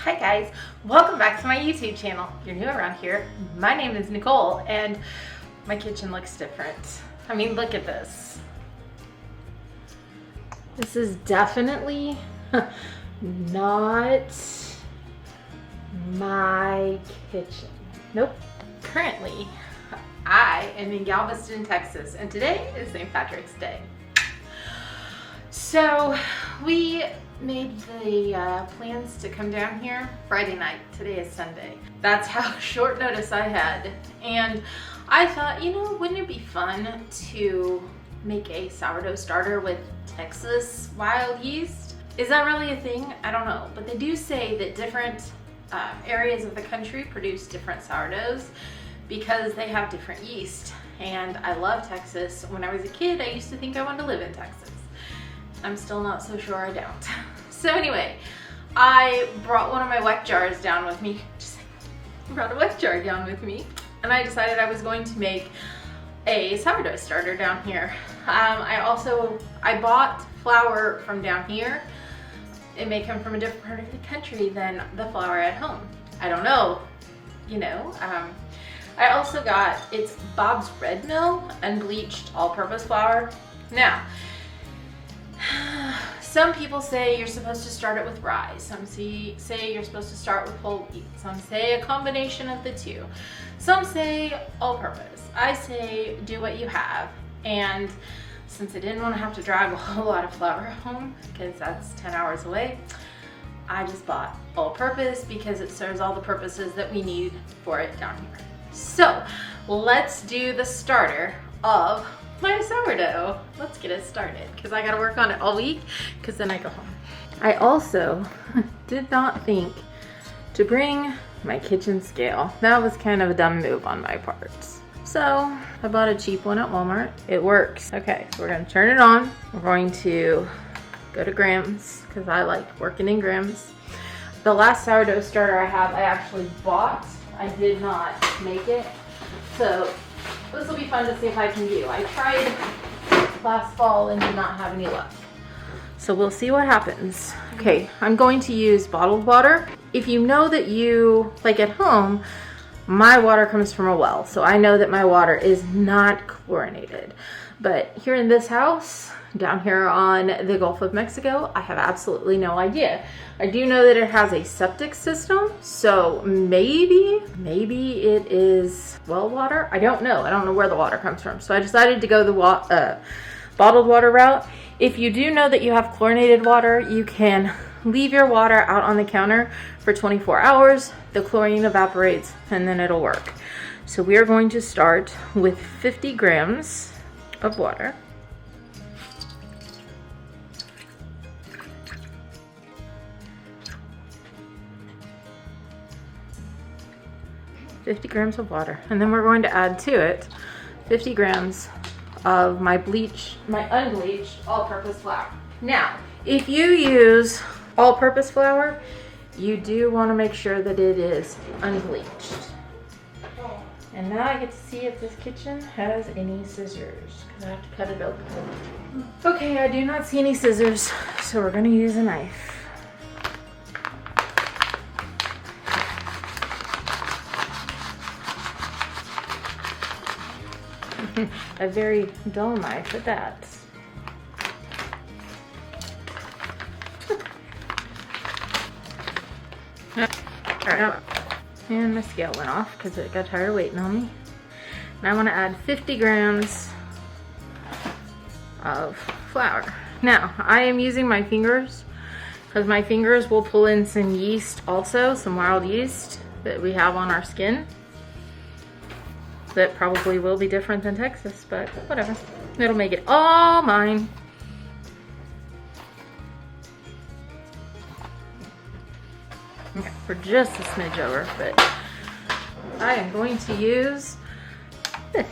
Hi guys, welcome back to my YouTube channel. If you're new around here, my name is Nicole and my kitchen looks different. I mean, look at this. This is definitely not my kitchen. Nope. Currently, I am in Galveston, Texas, and today is St. Patrick's Day. So we made the plans to come down here Friday night. Today is Sunday. That's how short notice I had. And I thought, you know, wouldn't it be fun to make a sourdough starter with Texas wild yeast? Is that really a thing? I don't know. But they do say that different areas of the country produce different sourdoughs because they have different yeast. And I love Texas. When I was a kid, I used to think I wanted to live in Texas. I'm still not so sure I don't. So anyway, I brought one of my weck jars down with me. Brought a weck jar down with me, and I decided I was going to make a sourdough starter down here. I bought flour from down here. It may come from a different part of the country than the flour at home. I don't know, you know. I also got, it's Bob's Red Mill, unbleached all-purpose flour. Now, some people say you're supposed to start it with rye. Some say you're supposed to start with whole wheat. Some say a combination of the two. Some say all-purpose. I say do what you have. And since I didn't want to have to drag a whole lot of flour home, because that's 10 hours away, I just bought all-purpose because it serves all the purposes that we need for it down here. So let's do the starter of my sourdough. Let's get it started because I gotta work on it all week because then I go home. I also did not think to bring my kitchen scale. That was kind of a dumb move on my part. So I bought a cheap one at Walmart. It works. Okay, so we're gonna turn it on. We're going to go to grams because I like working in grams. The last sourdough starter I have, I actually bought. I did not make it. So this will be fun to see if I can do. I tried last fall and did not have any luck. So we'll see what happens. Okay, I'm going to use bottled water. If you know that you, like at home, my water comes from a well. So I know that my water is not chlorinated. But here in this house, down here on the Gulf of Mexico, I have absolutely no idea. I do know that it has a septic system, so maybe it is well water. I don't know. I don't know where the water comes from. So I decided to go the bottled water route. If you do know that you have chlorinated water, you can leave your water out on the counter for 24 hours. The chlorine evaporates and then it'll work. So we are going to start with 50 grams of water. $50 grams of water, and then we're going to add to it 50 grams of my unbleached all-purpose flour. Now, if you use all-purpose flour, you do want to make sure that it is unbleached. And now I get to see if this kitchen has any scissors, because I have to cut it open. Okay, I do not see any scissors, so we're going to use a knife. A very dull knife at that. And my scale went off because it got tired of waiting on me. And I want to add 50 grams of flour. Now, I am using my fingers because my fingers will pull in some yeast also, some wild yeast that we have on our skin. That probably will be different than Texas, but whatever. It'll make it all mine. Okay, we're just a smidge over, but I am going to use this.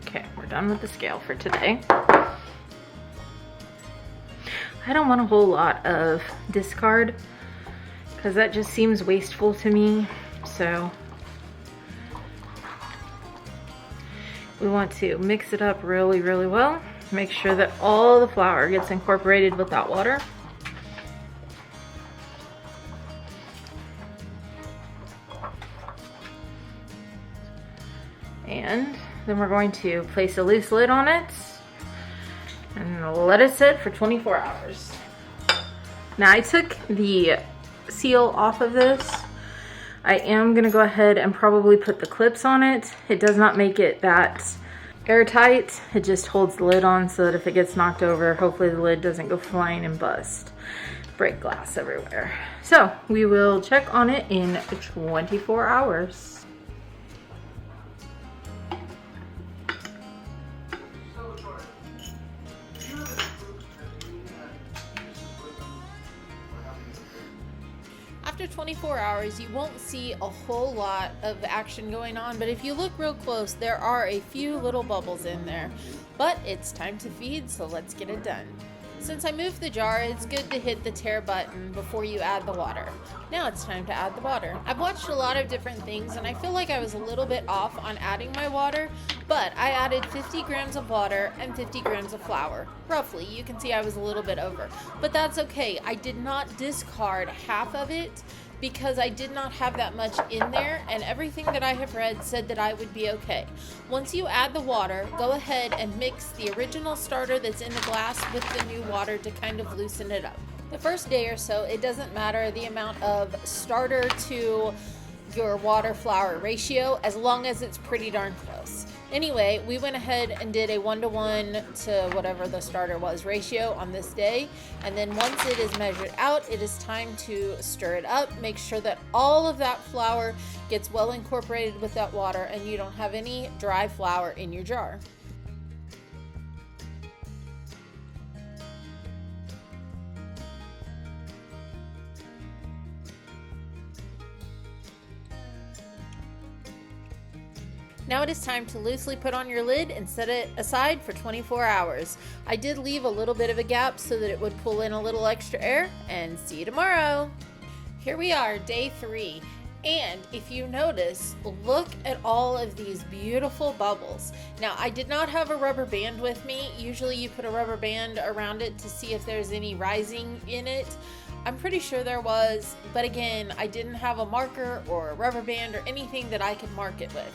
Okay, we're done with the scale for today. I don't want a whole lot of discard because that just seems wasteful to me. So we want to mix it up really, really well. Make sure that all the flour gets incorporated with that water. Then we're going to place a loose lid on it and let it sit for 24 hours. Now I took the seal off of this. I am gonna go ahead and probably put the clips on it. It does not make it that airtight. It just holds the lid on so that if it gets knocked over, hopefully the lid doesn't go flying and bust. Break glass everywhere. So we will check on it in 24 hours. After 24 hours, you won't see a whole lot of action going on, but if you look real close, there are a few little bubbles in there. But it's time to feed, so let's get it done. Since I moved the jar, it's good to hit the tare button before you add the water. Now it's time to add the water. I've watched a lot of different things and I feel like I was a little bit off on adding my water, but I added 50 grams of water and 50 grams of flour. Roughly, you can see I was a little bit over, but that's okay. I did not discard half of it because I did not have that much in there, and everything that I have read said that I would be okay. Once you add the water, go ahead and mix the original starter that's in the glass with the new water to kind of loosen it up. The first day or so, it doesn't matter the amount of starter to your water flour ratio as long as it's pretty darn close. Anyway, we went ahead and did a 1-to-1 to whatever the starter was ratio on this day, and then once it is measured out, it is time to stir it up. Make sure that all of that flour gets well incorporated with that water and you don't have any dry flour in your jar. Now it is time to loosely put on your lid and set it aside for 24 hours. I did leave a little bit of a gap so that it would pull in a little extra air, and see you tomorrow. Here we are, day 3. And if you notice, look at all of these beautiful bubbles. Now, I did not have a rubber band with me. Usually you put a rubber band around it to see if there's any rising in it. I'm pretty sure there was, but again, I didn't have a marker or a rubber band or anything that I could mark it with.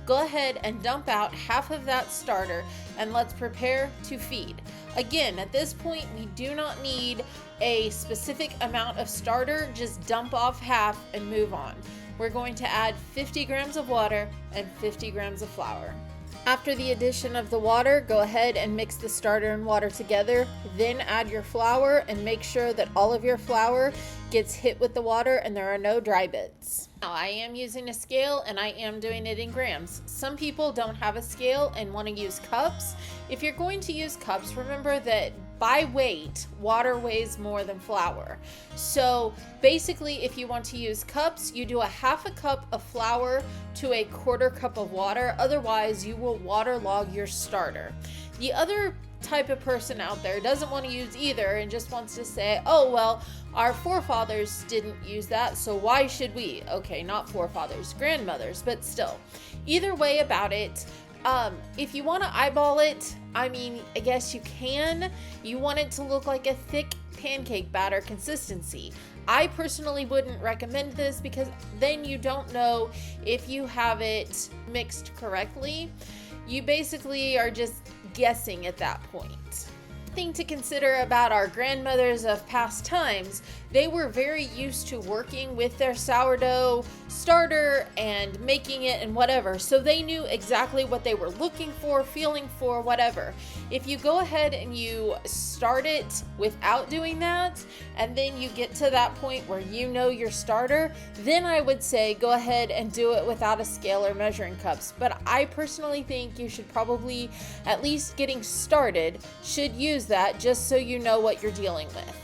Go ahead and dump out half of that starter and let's prepare to feed. Again, at this point, we do not need a specific amount of starter, just dump off half and move on. We're going to add 50 grams of water and 50 grams of flour. After the addition of the water, go ahead and mix the starter and water together, then add your flour and make sure that all of your flour gets hit with the water and there are no dry bits. Now, I am using a scale and I am doing it in grams. Some people don't have a scale and want to use cups. If you're going to use cups, remember that by weight, water weighs more than flour. So basically, if you want to use cups, you do a half a cup of flour to a quarter cup of water. Otherwise, you will waterlog your starter. The other type of person out there doesn't want to use either and just wants to say, oh, well, our forefathers didn't use that, so why should we? Okay, not forefathers, grandmothers, but still. Either way about it, if you want to eyeball it, I mean, I guess you can. You want it to look like a thick pancake batter consistency. I personally wouldn't recommend this because then you don't know if you have it mixed correctly. You basically are just guessing at that point. Thing to consider about our grandmothers of past times, they were very used to working with their sourdough starter and making it and whatever, so they knew exactly what they were looking for, feeling for, whatever. If you go ahead and you start it without doing that, and then you get to that point where you know your starter, then I would say go ahead and do it without a scale or measuring cups. But I personally think you should probably, at least getting started, should use that just so you know what you're dealing with.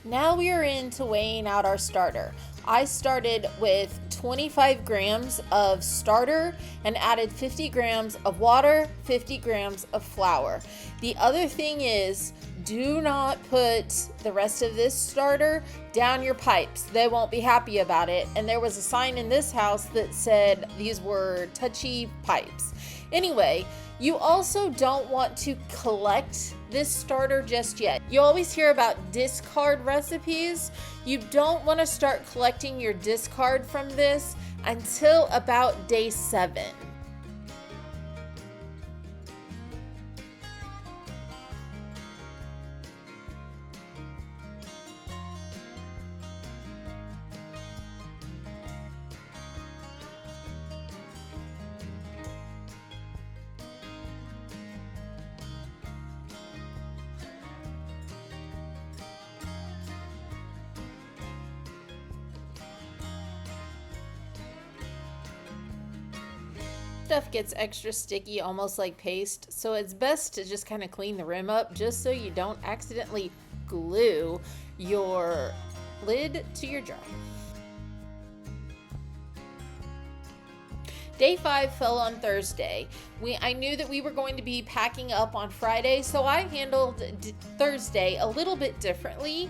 Now we are into weighing out our starter. I started with 25 grams of starter and added 50 grams of water, 50 grams of flour. The other thing is, do not put the rest of this starter down your pipes. They won't be happy about it. And there was a sign in this house that said these were touchy pipes. Anyway, you also don't want to collect this starter just yet. You always hear about discard recipes. You don't want to start collecting your discard from this until about day 7. Stuff gets extra sticky, almost like paste, so it's best to just kind of clean the rim up just so you don't accidentally glue your lid to your jar. Day 5 fell on Thursday. I knew that we were going to be packing up on Friday, so I handled Thursday a little bit differently.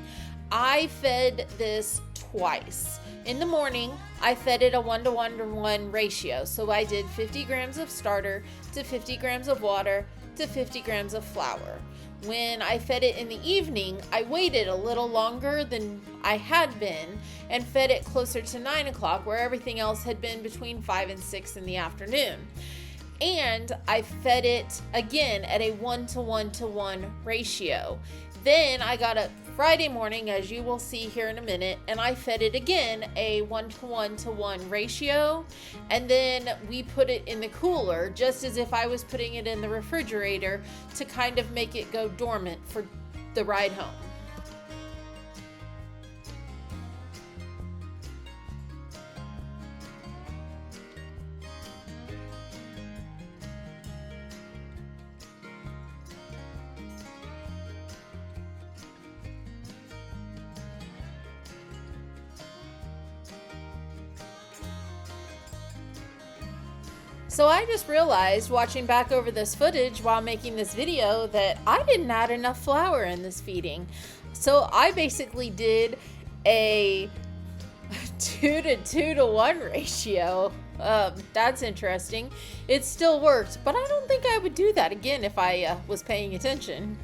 I fed this twice. In the morning, I fed it a 1:1 ratio. So I did 50 grams of starter to 50 grams of water to 50 grams of flour. When I fed it in the evening, I waited a little longer than I had been and fed it closer to 9 o'clock, where everything else had been between 5 and 6 in the afternoon. And I fed it again at a 1:1 ratio. Then I got up Friday morning, as you will see here in a minute, and I fed it again a 1:1 ratio, and then we put it in the cooler just as if I was putting it in the refrigerator to kind of make it go dormant for the ride home. So I just realized, watching back over this footage while making this video, that I didn't add enough flour in this feeding. So I basically did a 2:1 ratio. That's interesting. It still worked, but I don't think I would do that again if I was paying attention.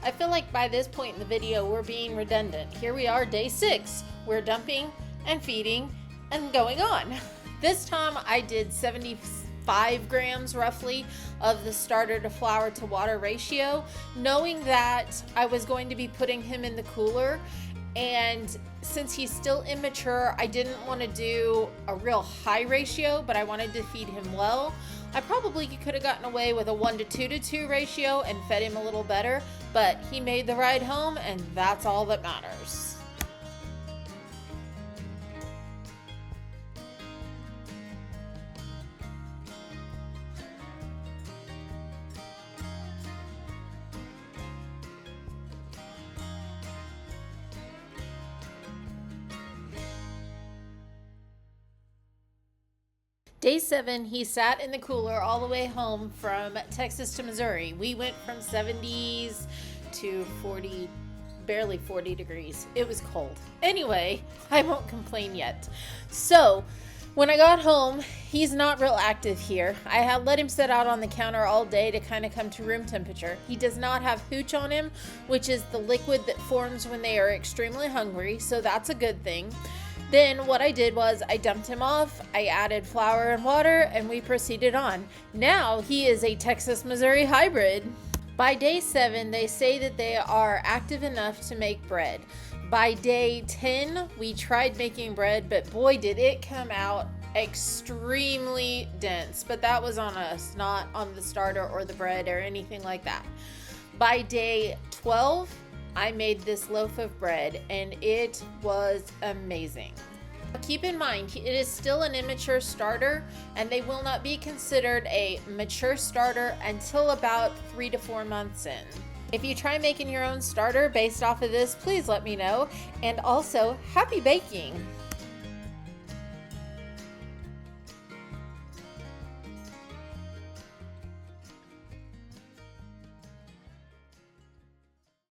I feel like by this point in the video, we're being redundant. Here we are, day 6. We're dumping and feeding and going on. This time I did 75 grams roughly of the starter to flour to water ratio, knowing that I was going to be putting him in the cooler. And since he's still immature, I didn't want to do a real high ratio, but I wanted to feed him well. I probably could have gotten away with a 1:2 ratio and fed him a little better, but he made the ride home, and that's all that matters. Day 7, he sat in the cooler all the way home from Texas to Missouri. We went from 70s to 40, barely 40 degrees. It was cold. Anyway, I won't complain yet. So, when I got home, he's not real active here. I had let him sit out on the counter all day to kind of come to room temperature. He does not have hooch on him, which is the liquid that forms when they are extremely hungry, so that's a good thing. Then what I did was I dumped him off, I added flour and water, and we proceeded on. Now he is a Texas-Missouri hybrid. By day 7, they say that they are active enough to make bread. By day 10, we tried making bread, but boy did it come out extremely dense. But that was on us, not on the starter or the bread or anything like that. By day 12, I made this loaf of bread, and it was amazing. Keep in mind, it is still an immature starter, and they will not be considered a mature starter until about 3 to 4 months in. If you try making your own starter based off of this, please let me know. And also, happy baking!